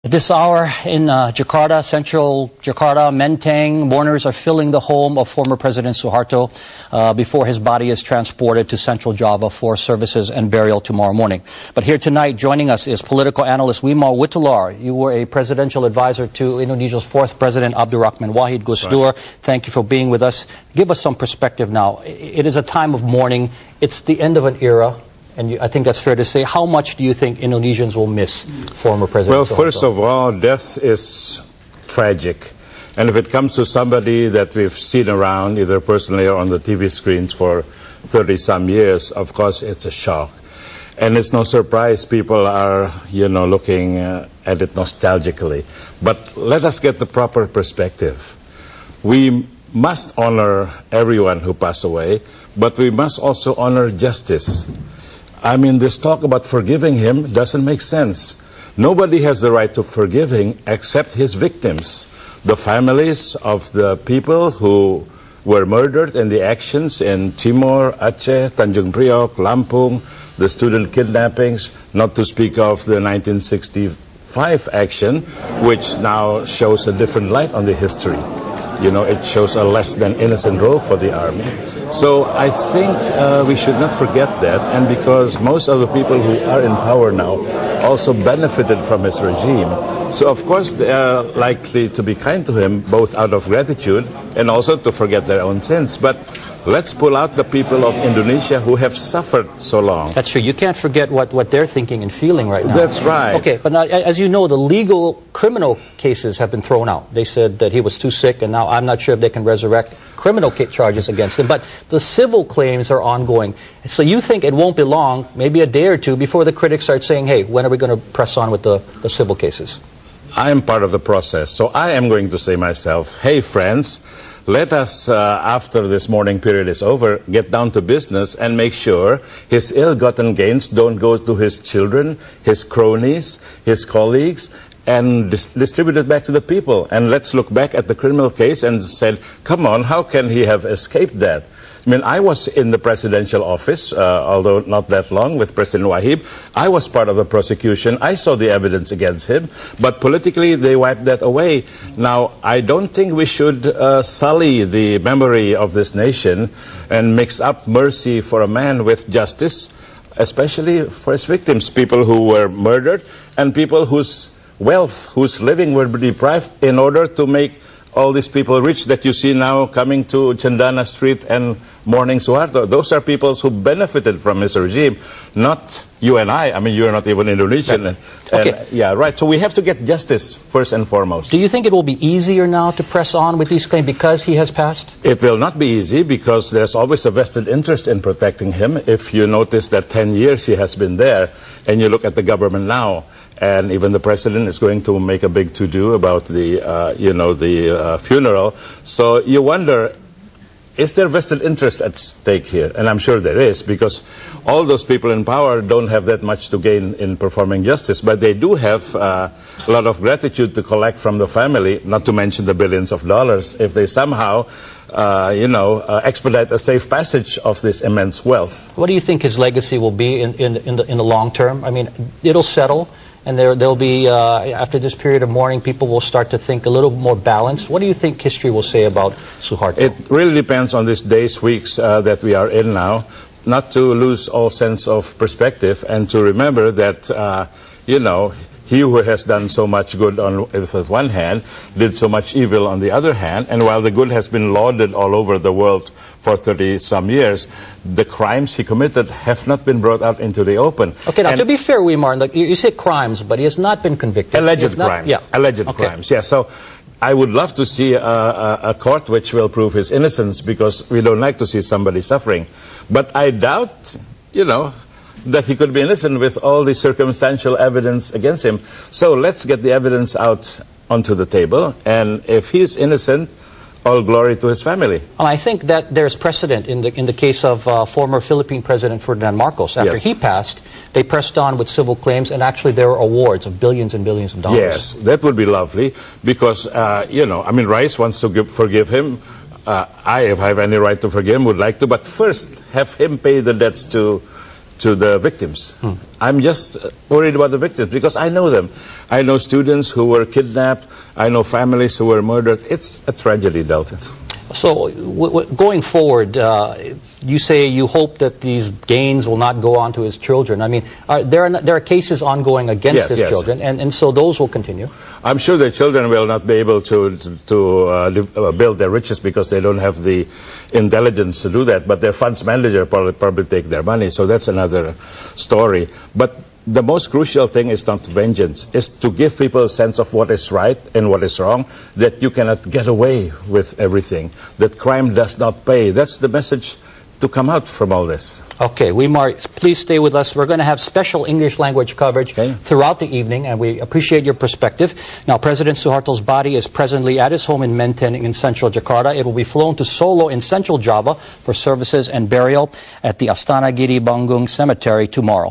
At this hour in Jakarta, central Jakarta, Menteng, mourners are filling the home of former President Soeharto before his body is transported to central Java for services and burial tomorrow morning. But here tonight, joining us is political analyst Wimar. You were a presidential advisor to Indonesia's fourth president, Abdurrahman Wahid Gus Dur. Thank you for being with us. Give us some perspective now. It is a time of mourning. It's the end of an era. And I think that's fair to say. How much do you think Indonesians will miss former President Soeharto? Well, first of all, death is tragic. And if it comes to somebody that we've seen around, either personally or on the TV screens for 30-some years, of course, it's a shock. And it's no surprise people are, looking at it nostalgically. But let us get the proper perspective. We must honor everyone who passed away, but we must also honor justice. I mean, this talk about forgiving him doesn't make sense. Nobody has the right to forgive him except his victims, the families of the people who were murdered in the actions in Timor, Aceh, Tanjung Priok, Lampung, the student kidnappings, not to speak of the 1965 action, which now shows a different light on the history. It shows a less than innocent role for the army. So I think we should not forget that, and because most of the people who are in power now also benefited from his regime, so of course they are likely to be kind to him, both out of gratitude and also to forget their own sins. But let's pull out the people of Indonesia who have suffered so long. That's true. You can't forget what they're thinking and feeling right now. That's right. Okay, but now, as you know, the legal criminal cases have been thrown out. They said that he was too sick, and now I'm not sure if they can resurrect criminal charges against him. But the civil claims are ongoing. So you think it won't be long, maybe a day or two, before the critics start saying, hey, when are we going to press on with the civil cases? I am part of the process, so I am going to say myself, hey, friends, let us, after this mourning period is over, get down to business and make sure his ill-gotten gains don't go to his children, his cronies, his colleagues, and distribute it back to the people. And let's look back at the criminal case and said, come on, how can he have escaped that? I mean, I was in the presidential office, although not that long, with President Wahid. I was part of the prosecution. I saw the evidence against him. But politically, they wiped that away. Now, I don't think we should sully the memory of this nation and mix up mercy for a man with justice, especially for his victims, people who were murdered and people whose wealth, whose living were deprived in order to make all these people rich that you see now coming to Cendana Street and mourning Soeharto. Those are people who benefited from his regime, not you and I. I mean, you're not even Indonesian. Right. Okay. Yeah, right. So we have to get justice first and foremost. Do you think it will be easier now to press on with these claims because he has passed? It will not be easy because there's always a vested interest in protecting him. If you notice that 10 years he has been there, and you look at the government now, and even the president is going to make a big to-do about the, funeral. So you wonder, is there vested interest at stake here? And I'm sure there is, because all those people in power don't have that much to gain in performing justice, but they do have a lot of gratitude to collect from the family, not to mention the billions of dollars, if they somehow, expedite a safe passage of this immense wealth. What do you think his legacy will be in the long term? I mean, it'll settle. And there'll be, after this period of mourning, people will start to think a little more balanced. What do you think history will say about Soeharto? It really depends on these days, weeks that we are in now, not to lose all sense of perspective and to remember that, he who has done so much good on with one hand did so much evil on the other hand, and while the good has been lauded all over the world for 30-some years, the crimes he committed have not been brought out into the open. Okay, now to be fair, Wimar, you say crimes, but he has not been convicted. Alleged crimes. Yeah. Alleged crimes, yeah. So I would love to see a court which will prove his innocence, because we don't like to see somebody suffering. But I doubt, that he could be innocent with all the circumstantial evidence against him. So let's get the evidence out onto the table, and if he's innocent, all glory to his family. Well, I think that there's precedent in the case of former Philippine President Ferdinand Marcos. After he passed, they pressed on with civil claims, and actually there were awards of billions and billions of dollars. Yes, that would be lovely, because, Rice wants to forgive him. I, if I have any right to forgive him, would like to, but first have him pay the debts to to the victims. I'm just worried about the victims because I know them. I know students who were kidnapped. I know families who were murdered. It's a tragedy, Dalton. So going forward, you say you hope that these gains will not go on to his children. I mean, there are cases ongoing against his children, and so those will continue. I'm sure the children will not be able to build their riches because they don't have the intelligence to do that, but their funds manager probably take their money, so that's another story. But the most crucial thing is not vengeance, is to give people a sense of what is right and what is wrong, that you cannot get away with everything, that crime does not pay. That's the message to come out from all this. Okay, Wimar, please stay with us. We're going to have special English language coverage throughout the evening, and we appreciate your perspective. Now, President Soeharto's body is presently at his home in Menteng in central Jakarta. It will be flown to Solo in central Java for services and burial at the Astana Giri Banggung Cemetery tomorrow.